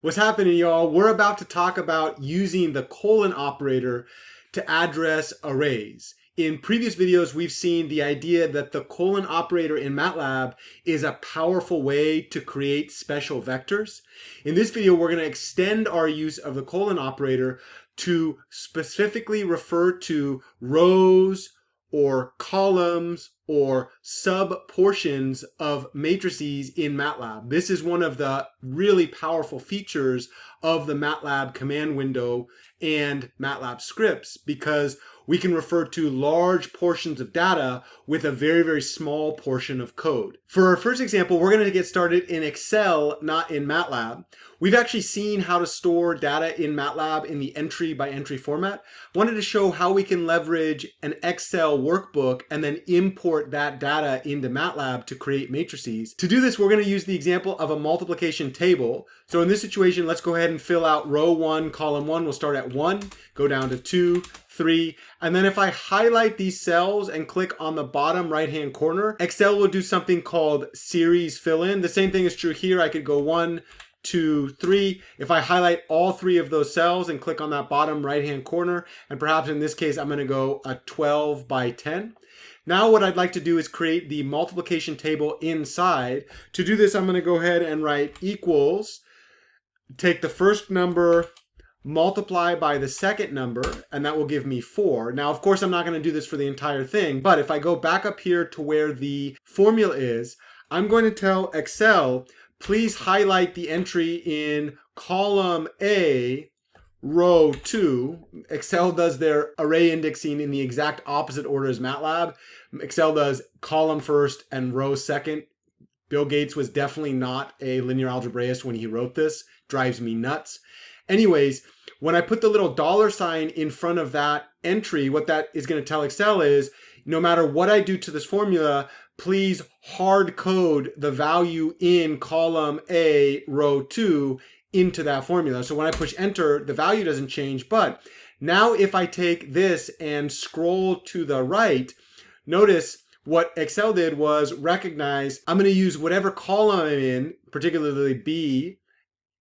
What's happening, y'all? We're about to talk about using the colon operator to address arrays. In previous videos, we've seen the idea that the colon operator in MATLAB is a powerful way to create special vectors. In this video, we're going to extend our use of the colon operator to specifically refer to rows or columns or sub portions of matrices in MATLAB. This is one of the really powerful features of the MATLAB command window and MATLAB scripts, because we can refer to large portions of data with a very, very small portion of code. For our first example, we're going to get started in Excel, not in MATLAB. We've actually seen how to store data in MATLAB in the entry by entry format. Wanted to show how we can leverage an Excel workbook and then import that data into MATLAB to create matrices. To do this, we're going to use the example of a multiplication table. So in this situation, let's go ahead and fill out row 1, column 1. We'll start at 1, go down to 2, 3, and then if I highlight these cells and click on the bottom right hand corner, Excel will do something called series fill in. The same thing is true here. I could go 1, 2, 3. If I highlight all 3 of those cells and click on that bottom right hand corner, and perhaps in this case I'm going to go a 12 by 10. Now what I'd like to do is create the multiplication table inside. To do this, I'm going to go ahead and write equals, take the first number, multiply by the second number, and that will give me 4. Now, of course, I'm not going to do this for the entire thing, but if I go back up here to where the formula is, I'm going to tell Excel, please highlight the entry in column A, row 2. Excel does their array indexing in the exact opposite order as MATLAB. Excel does column first and row second. Bill Gates was definitely not a linear algebraist when he wrote this. Drives me nuts. Anyways, when I put the little $sign in front of that entry, what that is going to tell Excel is, no matter what I do to this formula, please hard code the value in column A, row 2 into that formula. So when I push enter, the value doesn't change. But now if I take this and scroll to the right, notice what Excel did was recognize I'm going to use whatever column I'm in, particularly B,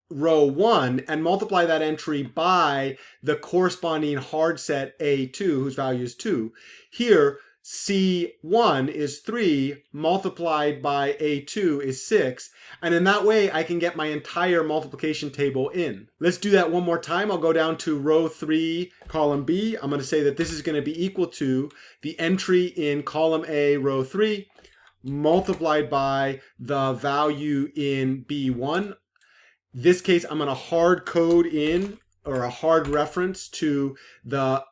row 1, and multiply that entry by the corresponding hard set A2, whose value is 2. Here, C1 is 3, multiplied by A2 is 6, and in that way I can get my entire multiplication table in. Let's do that one more time. I'll go down to row 3, column B. I'm going to say that this is going to be equal to the entry in column A, row 3, multiplied by the value in B1. This case, I'm going to hard code in, or a hard reference to the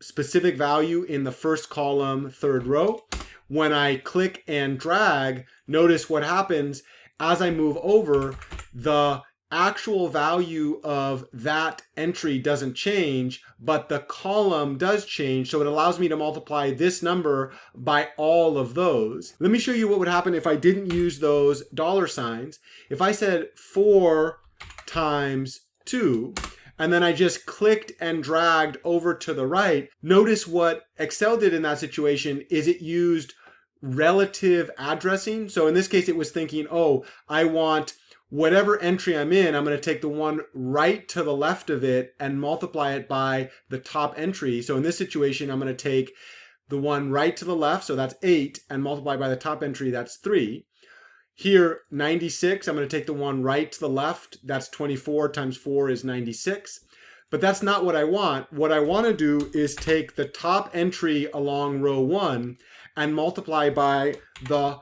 specific value in the first column, third row. When I click and drag, notice what happens as I move over, the actual value of that entry doesn't change, but the column does change. So it allows me to multiply this number by all of those. Let me show you what would happen if I didn't use those $signs. If I said 4 times 2, and then I just clicked and dragged over to the right, notice what Excel did in that situation is it used relative addressing. So in this case, it was thinking, oh, I want whatever entry I'm in, I'm going to take the one right to the left of it and multiply it by the top entry. So in this situation, I'm going to take the one right to the left, so that's 8, and multiply by the top entry, that's 3. Here, 96, I'm going to take the one right to the left. That's 24 times 4 is 96. But that's not what I want. What I want to do is take the top entry along row 1 and multiply by the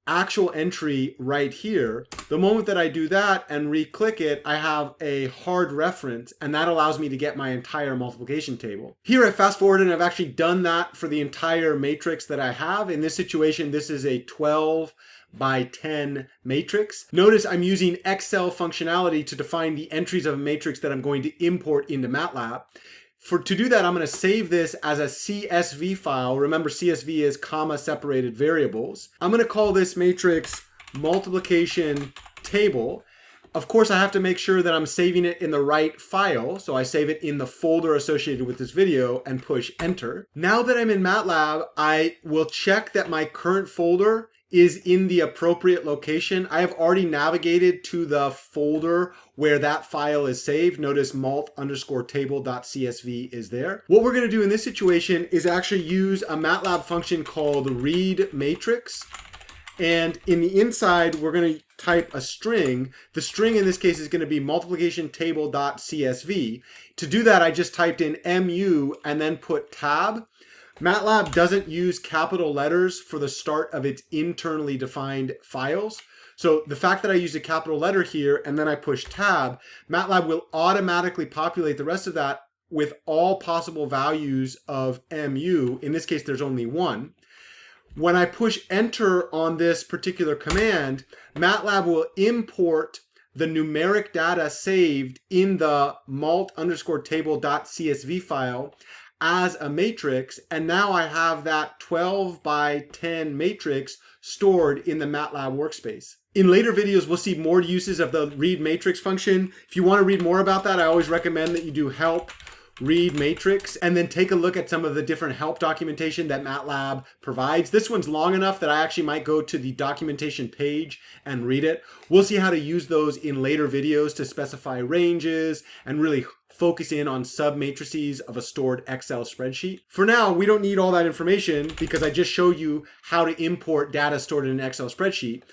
actual entry right here. The moment that I do that and re-click it, I have a hard reference, and that allows me to get my entire multiplication table. Here I fast forward and I've actually done that for the entire matrix that I have. In this situation, this is a 12 by 10 matrix. Notice I'm using Excel functionality to define the entries of a matrix that I'm going to import into MATLAB. To do that, I'm going to save this as a CSV file. Remember, CSV is comma separated variables. I'm going to call this matrix multiplication table. Of course, I have to make sure that I'm saving it in the right file. So I save it in the folder associated with this video and push enter. Now that I'm in MATLAB, I will check that my current folder is in the appropriate location. I have already navigated to the folder where that file is saved. Notice malt_table.csv is there. What we're going to do in this situation is actually use a MATLAB function called read matrix. And in the inside, we're going to type a string. The string in this case is going to be multiplication table.csv. To do that, I just typed in mu and then put tab. MATLAB doesn't use capital letters for the start of its internally defined files. So the fact that I used a capital letter here and then I push tab, MATLAB will automatically populate the rest of that with all possible values of mu. In this case, there's only one. When I push enter on this particular command, MATLAB will import the numeric data saved in the malt_table.csv file as a matrix, and now I have that 12 by 10 matrix stored in the MATLAB workspace. In later videos, we'll see more uses of the read matrix function. If you want to read more about that, I always recommend that you do help read matrix and then take a look at some of the different help documentation that MATLAB provides. This one's long enough that I actually might go to the documentation page and read it. We'll see how to use those in later videos to specify ranges and really focus in on submatrices of a stored Excel spreadsheet. For now, we don't need all that information because I just showed you how to import data stored in an Excel spreadsheet.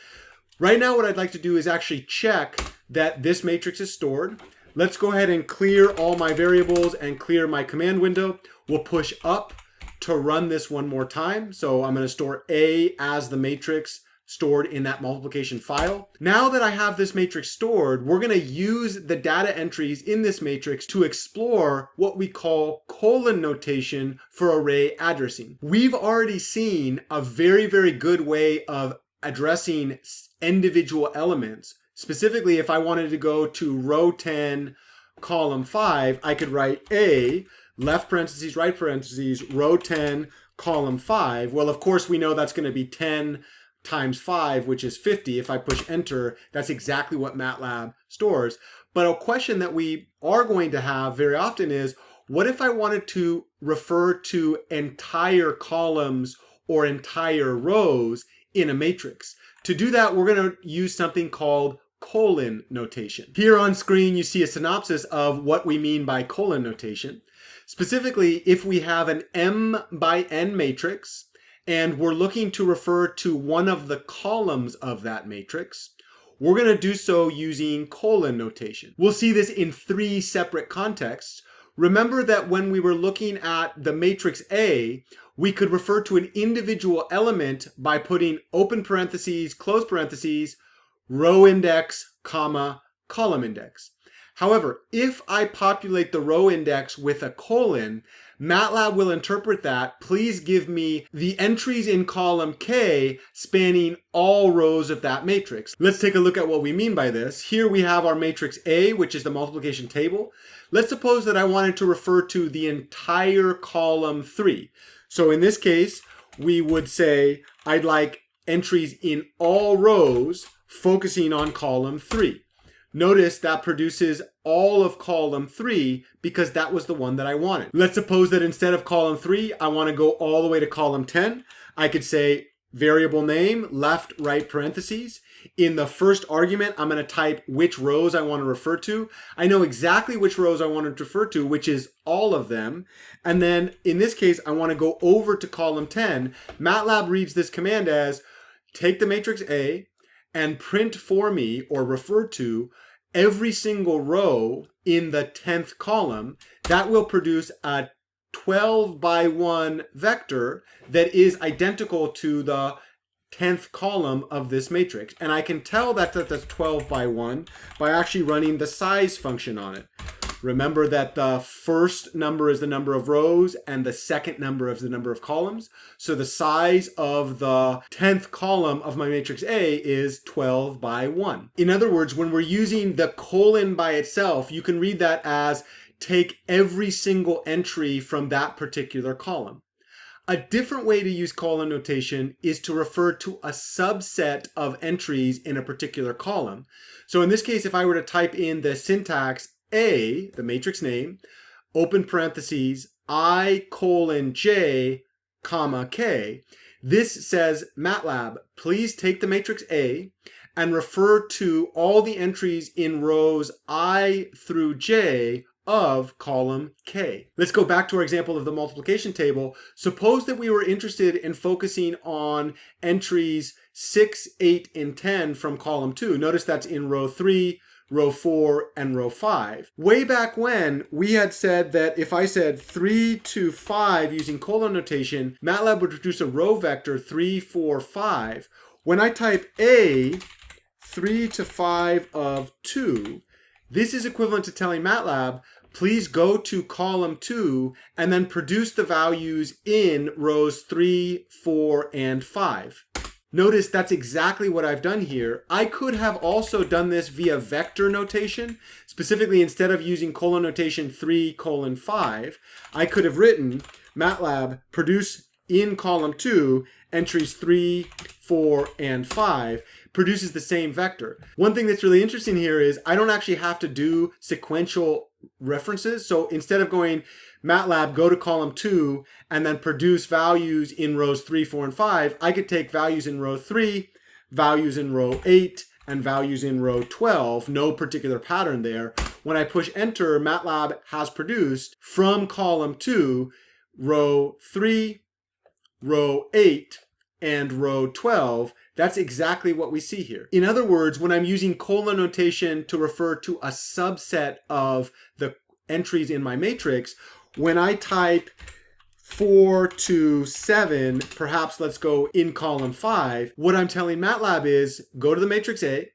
Right now, what I'd like to do is actually check that this matrix is stored. Let's go ahead and clear all my variables and clear my command window. We'll push up to run this one more time. So I'm going to store A as the matrix stored in that multiplication file. Now that I have this matrix stored, we're going to use the data entries in this matrix to explore what we call colon notation for array addressing. We've already seen a very, very good way of addressing individual elements. Specifically, if I wanted to go to row 10, column 5, I could write A, left parentheses, right parentheses, row 10, column 5. Well, of course, we know that's going to be 10 times 5, which is 50. If I push enter, that's exactly what MATLAB stores. But a question that we are going to have very often is, what if I wanted to refer to entire columns or entire rows in a matrix? To do that, we're going to use something called colon notation. Here on screen, you see a synopsis of what we mean by colon notation. Specifically, if we have an m by n matrix, and we're looking to refer to one of the columns of that matrix, we're going to do so using colon notation. We'll see this in 3 separate contexts. Remember that when we were looking at the matrix A, we could refer to an individual element by putting open parentheses, close parentheses, row index, comma, column index. However, if I populate the row index with a colon, MATLAB will interpret that. Please give me the entries in column K spanning all rows of that matrix. Let's take a look at what we mean by this. Here we have our matrix A, which is the multiplication table. Let's suppose that I wanted to refer to the entire column 3. So in this case, we would say I'd like entries in all rows focusing on column 3. Notice that produces all of column 3 because that was the one that I wanted. Let's suppose that instead of column 3, I want to go all the way to column 10. I could say variable name, left, right parentheses. In the first argument, I'm going to type which rows I want to refer to. I know exactly which rows I want to refer to, which is all of them. And then in this case, I want to go over to column 10. MATLAB reads this command as take the matrix A and print for me or refer to every single row in the 10th column. That will produce a 12 by 1 vector that is identical to the 10th column of this matrix. And I can tell that that's 12 by 1 by actually running the size function on it. Remember that the first number is the number of rows and the second number is the number of columns. So the size of the 10th column of my matrix A is 12 by 1. In other words, when we're using the colon by itself, you can read that as take every single entry from that particular column. A different way to use colon notation is to refer to a subset of entries in a particular column. So in this case, if I were to type in the syntax A, the matrix name, open parentheses, I colon J, comma K, This says, MATLAB, please take the matrix A and refer to all the entries in rows I through J of column K. Let's go back to our example of the multiplication table. Suppose that we were interested in focusing on entries 6, 8, and 10 from column 2. Notice that's in row 3, row 4, and row 5. Way back when, we had said that if I said 3 to 5 using colon notation, MATLAB would produce a row vector 3, 4, 5. When I type A, 3 to 5 of 2, this is equivalent to telling MATLAB, please go to column 2 and then produce the values in rows 3, 4, and 5. Notice that's exactly what I've done here. I could have also done this via vector notation. Specifically, instead of using colon notation 3, 5, I could have written MATLAB produce in column 2 entries 3, 4, and 5. Produces the same vector. One thing that's really interesting here is I don't actually have to do sequential references. So instead of going MATLAB, go to column 2 and then produce values in rows 3, 4, and 5, I could take values in row 3, values in row 8, and values in row 12, no particular pattern there. When I push enter, MATLAB has produced from column 2, row 3, row 8, and row 12. That's exactly what we see here. In other words, when I'm using colon notation to refer to a subset of the entries in my matrix, when I type 4 to 7, perhaps let's go in column 5, what I'm telling MATLAB is go to the matrix A,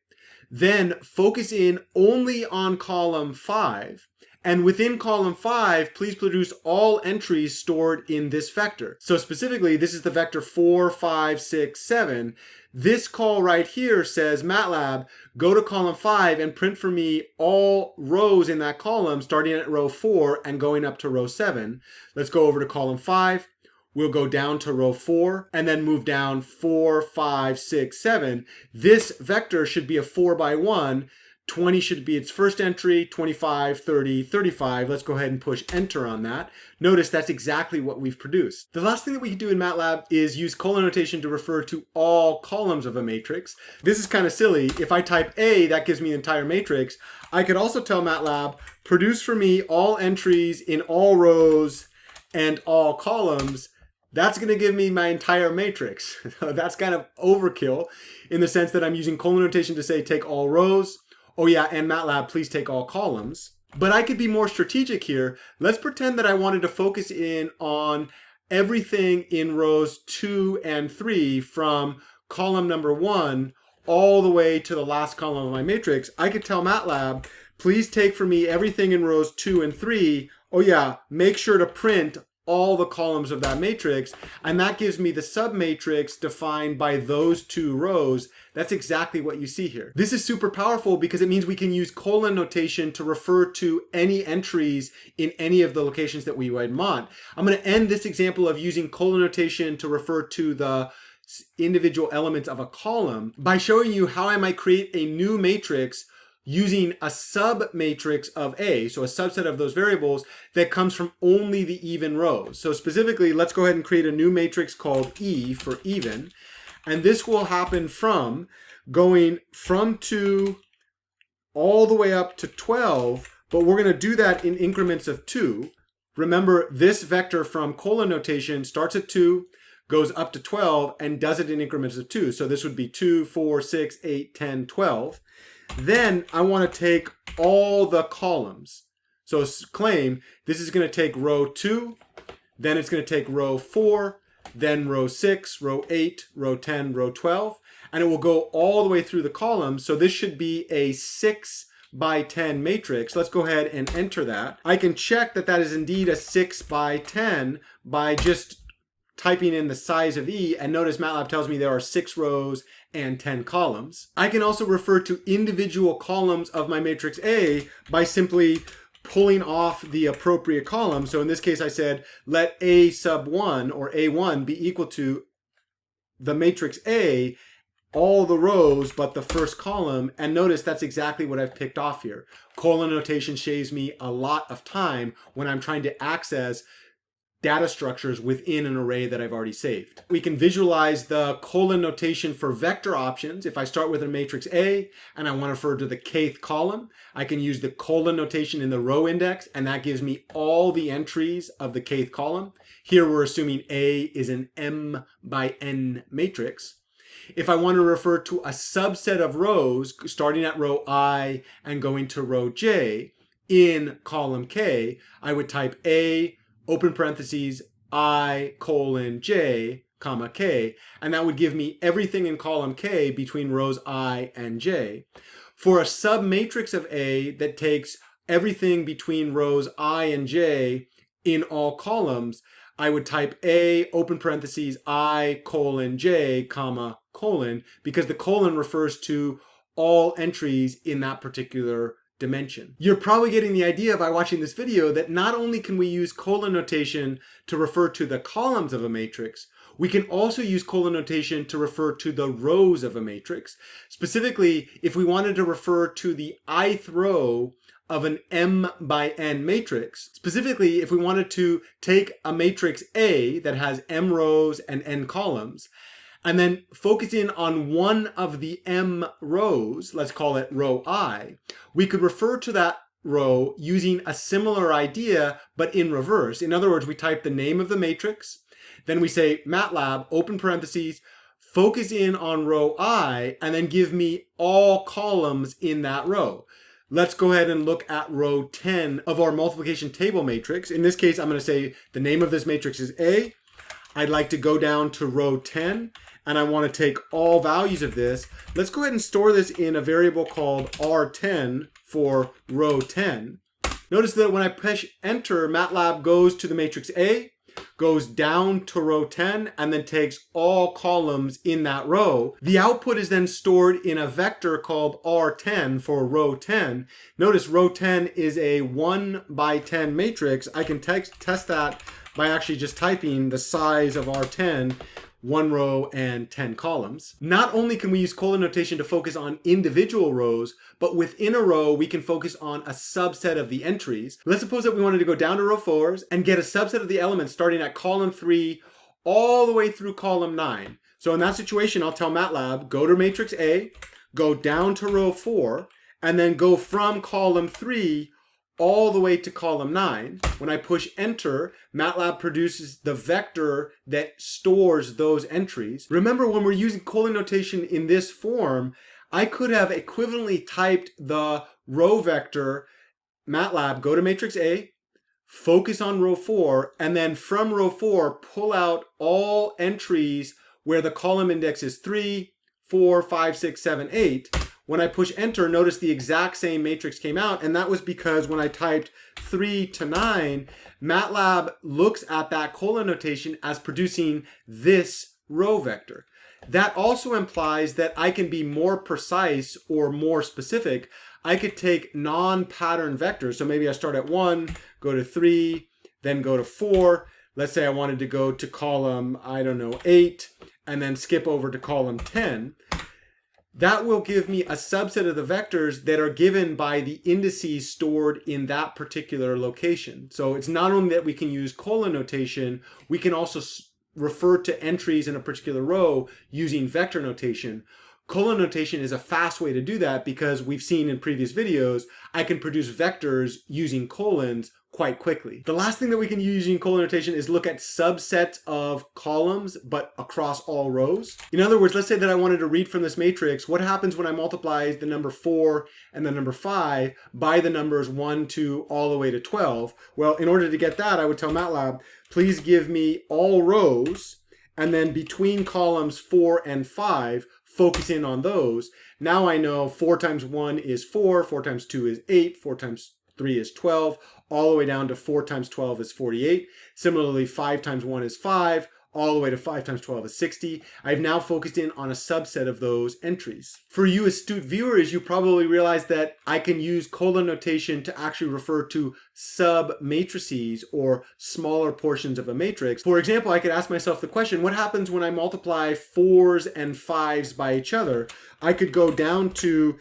then focus in only on column 5, and within column 5, please produce all entries stored in this vector. So specifically, this is the vector 4, 5, 6, 7. This call right here says, MATLAB, go to column 5 and print for me all rows in that column, starting at row 4 and going up to row 7. Let's go over to column 5. We'll go down to row 4 and then move down 4, 5, 6, 7. This vector should be a 4 by 1. 20 should be its first entry, 25, 30, 35. Let's go ahead and push enter on that. Notice that's exactly what we've produced. The last thing that we can do in MATLAB is use colon notation to refer to all columns of a matrix. This is kind of silly. If I type A, that gives me the entire matrix. I could also tell MATLAB, produce for me all entries in all rows and all columns. That's going to give me my entire matrix. That's kind of overkill in the sense that I'm using colon notation to say take all rows. Oh yeah, and MATLAB, please take all columns. But I could be more strategic here. Let's pretend that I wanted to focus in on everything in rows 2 and 3 from column number 1 all the way to the last column of my matrix. I could tell MATLAB, please take for me everything in rows 2 and 3. Oh yeah, make sure to print all the columns of that matrix, and that gives me the submatrix defined by those 2 rows. That's exactly what you see here. This is super powerful because it means we can use colon notation to refer to any entries in any of the locations that we would want. I'm going to end this example of using colon notation to refer to the individual elements of a column by showing you how I might create a new matrix using a submatrix of A, so a subset of those variables that comes from only the even rows. So specifically, let's go ahead and create a new matrix called E for even. And this will happen from going from 2 all the way up to 12, but we're going to do that in increments of 2. Remember, this vector from colon notation starts at 2, goes up to 12, and does it in increments of 2. So this would be 2, 4, 6, 8, 10, 12. Then I want to take all the columns. So claim this is going to take row 2, then it's going to take row 4, then row 6, row 8, row 10, row 12, and it will go all the way through the columns. So this should be a 6 by 10 matrix. Let's go ahead and enter that. I can check that that is indeed a 6 by 10 by just typing in the size of E, and notice MATLAB tells me there are 6 rows and 10 columns. I can also refer to individual columns of my matrix A by simply pulling off the appropriate column. So in this case, I said, let A sub 1 or A1 be equal to the matrix A, all the rows but the first column. And notice that's exactly what I've picked off here. Colon notation saves me a lot of time when I'm trying to access data structures within an array that I've already saved. We can visualize the colon notation for vector options. If I start with a matrix A and I want to refer to the kth column, I can use the colon notation in the row index, and that gives me all the entries of the kth column. Here we're assuming A is an m by n matrix. If I want to refer to a subset of rows starting at row I and going to row J in column K, I would type A, open parentheses, I colon J, comma K, and that would give me everything in column K between rows I and J. For a submatrix of A that takes everything between rows I and J in all columns, I would type A, open parentheses, I colon J, comma, colon, because the colon refers to all entries in that particular dimension. You're probably getting the idea by watching this video that not only can we use colon notation to refer to the columns of a matrix, we can also use colon notation to refer to the rows of a matrix. Specifically, if we wanted to refer to the ith row of an m by n matrix, specifically if we wanted to take a matrix A that has m rows and n columns, and then focus in on one of the m rows, let's call it row I, we could refer to that row using a similar idea, but in reverse. In other words, we type the name of the matrix, then we say MATLAB, open parentheses, focus in on row I, and then give me all columns in that row. Let's go ahead and look at row 10 of our multiplication table matrix. In this case, I'm going to say the name of this matrix is A. I'd like to go down to row 10, and I want to take all values of this. Let's go ahead and store this in a variable called R10 for row 10. Notice that when I push enter, MATLAB goes to the matrix A, goes down to row 10, and then takes all columns in that row. The output is then stored in a vector called R10 for row 10. Notice row 10 is a 1 by 10 matrix. I can test that by actually just typing the size of R10, 1 row and 10 columns. Not only can we use colon notation to focus on individual rows, but within a row we can focus on a subset of the entries. Let's suppose that we wanted to go down to row 4s and get a subset of the elements starting at column 3 all the way through column 9. So in that situation, I'll tell MATLAB, go to matrix A, go down to row 4, and then go from column 3 all the way to column 9. When I push enter, MATLAB produces the vector that stores those entries. Remember, when we're using colon notation in this form, I could have equivalently typed the row vector, MATLAB, go to matrix A, focus on row 4, and then from row 4, pull out all entries where the column index is 3, 4, 5, 6, 7, 8. When I push enter, notice the exact same matrix came out, and that was because when I typed 3 to 9, MATLAB looks at that colon notation as producing this row vector. That also implies that I can be more precise or more specific. I could take non-pattern vectors. So maybe I start at 1, go to 3, then go to 4. Let's say I wanted to go to column, 8, and then skip over to column 10. That will give me a subset of the vectors that are given by the indices stored in that particular location. So it's not only that we can use colon notation, we can also refer to entries in a particular row using vector notation. Colon notation is a fast way to do that because we've seen in previous videos, I can produce vectors using colons quite quickly. The last thing that we can use using colon notation is look at subsets of columns, but across all rows. In other words, let's say that I wanted to read from this matrix, what happens when I multiply the number 4 and the number 5 by the numbers 1, 2, all the way to 12? Well, in order to get that, I would tell MATLAB, please give me all rows, and then between columns 4 and 5, focus in on those. Now I know 4 times 1 is 4, 4 times 2 is 8, 4 times 3 is 12, all the way down to 4 times 12 is 48. Similarly, 5 times 1 is 5, all the way to 5 times 12 is 60. I've now focused in on a subset of those entries. For you astute viewers, you probably realize that I can use colon notation to actually refer to sub-matrices or smaller portions of a matrix. For example, I could ask myself the question, what happens when I multiply 4s and 5s by each other? I could go down to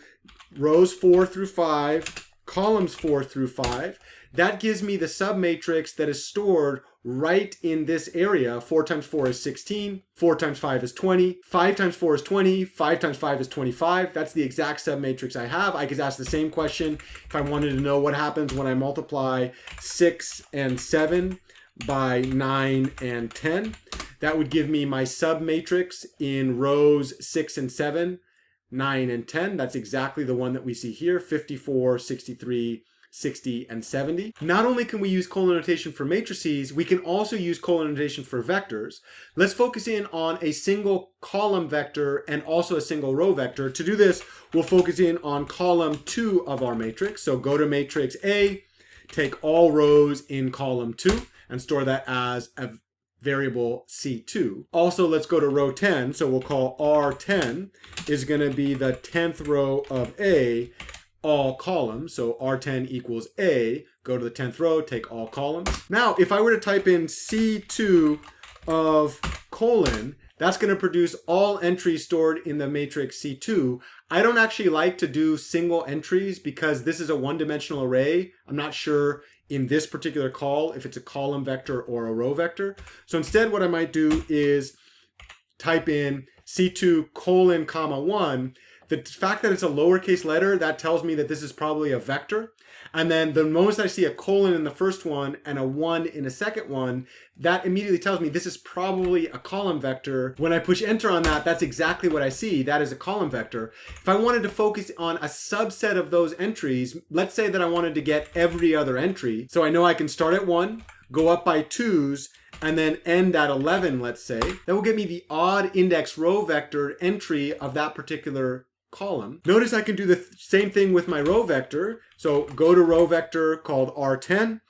rows 4 through 5, columns 4 through 5. That gives me the submatrix that is stored right in this area. 4 times 4 is 16, 4 times 5 is 20, 5 times 4 is 20, 5 times 5 is 25. That's the exact submatrix I have. I could ask the same question if I wanted to know what happens when I multiply 6 and 7 by 9 and 10. That would give me my submatrix in rows 6 and 7, 9 and 10. That's exactly the one that we see here, 54, 63, 60, and 70. Not only can we use colon notation for matrices, we can also use colon notation for vectors. Let's focus in on a single column vector and also a single row vector. To do this, we'll focus in on column 2 of our matrix. So go to matrix A, take all rows in column 2, and store that as a variable C2. Also, let's go to row 10. So we'll call R10 is going to be the 10th row of A, all columns. So R10 equals A. Go to the 10th row, take all columns. Now, if I were to type in C2 of colon, that's going to produce all entries stored in the matrix C2. I don't actually like to do single entries because this is a one-dimensional array. I'm not sure in this particular call if it's a column vector or a row vector. So instead, what I might do is type in C2 colon comma 1. The fact that it's a lowercase letter, that tells me that this is probably a vector. And then the moment I see a colon in the first one and a 1 in a second one, that immediately tells me this is probably a column vector. When I push enter on that, that's exactly what I see. That is a column vector. If I wanted to focus on a subset of those entries, let's say that I wanted to get every other entry. So I know I can start at 1, go up by 2s, and then end at 11, let's say. That will give me the odd index row vector entry of that particular column. Notice I can do the same thing with my row vector. So go to row vector called R10,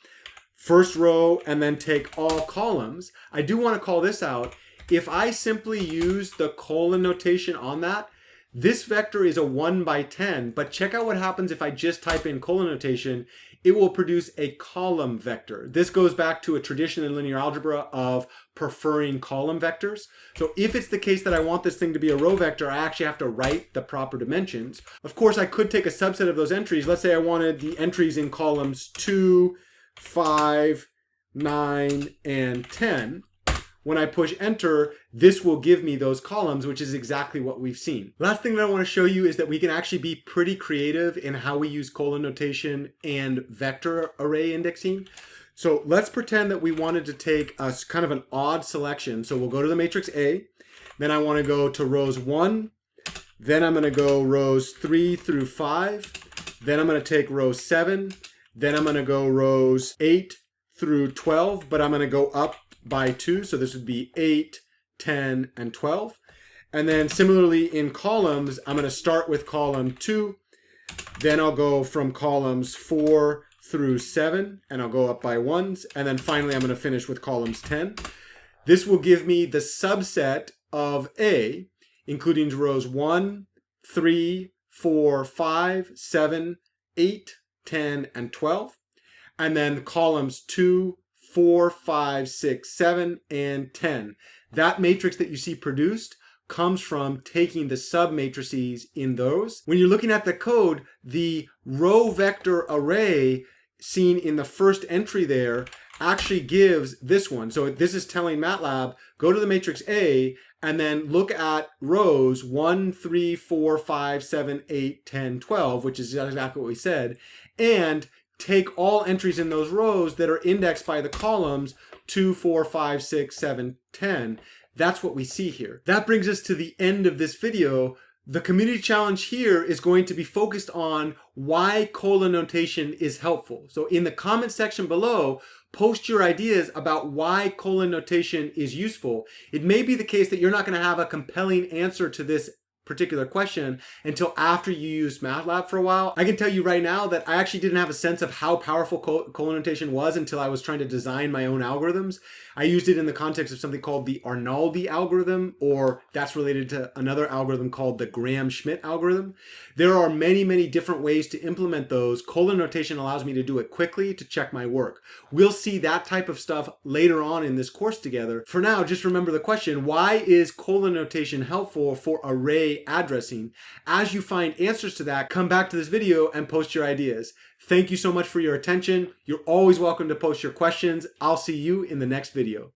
first row, and then take all columns. I do want to call this out. If I simply use the colon notation on that, this vector is a 1 by 10, but check out what happens if I just type in colon notation. It will produce a column vector. This goes back to a tradition in linear algebra of preferring column vectors. So if it's the case that I want this thing to be a row vector, I actually have to write the proper dimensions. Of course, I could take a subset of those entries. Let's say I wanted the entries in columns 2, 5, 9, and 10. When I push enter, this will give me those columns, which is exactly what we've seen. Last thing that I want to show you is that we can actually be pretty creative in how we use colon notation and vector array indexing. So let's pretend that we wanted to take a kind of an odd selection. So we'll go to the matrix A, then I want to go to rows 1, then I'm going to go rows 3 through 5, then I'm going to take row 7, then I'm going to go rows 8 through 12, but I'm going to go up by 2, so this would be 8, 10, and 12. And then similarly in columns, I'm going to start with column 2, then I'll go from columns 4 through 7, and I'll go up by 1s, and then finally I'm going to finish with columns 10. This will give me the subset of A, including rows 1, 3, 4, 5, 7, 8, 10, and 12, and then columns 2, 4, 5, 6, 7, and 10. That matrix that you see produced comes from taking the submatrices in those. When you're looking at the code, the row vector array seen in the first entry there actually gives this one. So this is telling MATLAB, go to the matrix A and then look at rows 1, 3, 4, 5, 7, 8, 10, 12, which is exactly what we said, and take all entries in those rows that are indexed by the columns 2, 4, 5, 6, 7, 10. That's what we see here. That brings us to the end of this video. The community challenge here is going to be focused on why colon notation is helpful. So in the comment section below, post your ideas about why colon notation is useful. It may be the case that you're not going to have a compelling answer to this particular question until after you use MATLAB for a while. I can tell you right now that I actually didn't have a sense of how powerful colon notation was until I was trying to design my own algorithms. I used it in the context of something called the Arnaldi algorithm, or that's related to another algorithm called the Gram-Schmidt algorithm. There are many, many different ways to implement those. Colon notation allows me to do it quickly to check my work. We'll see that type of stuff later on in this course together. For now, just remember the question, why is colon notation helpful for array array addressing. As you find answers to that, come back to this video and post your ideas. Thank you so much for your attention. You're always welcome to post your questions. I'll see you in the next video.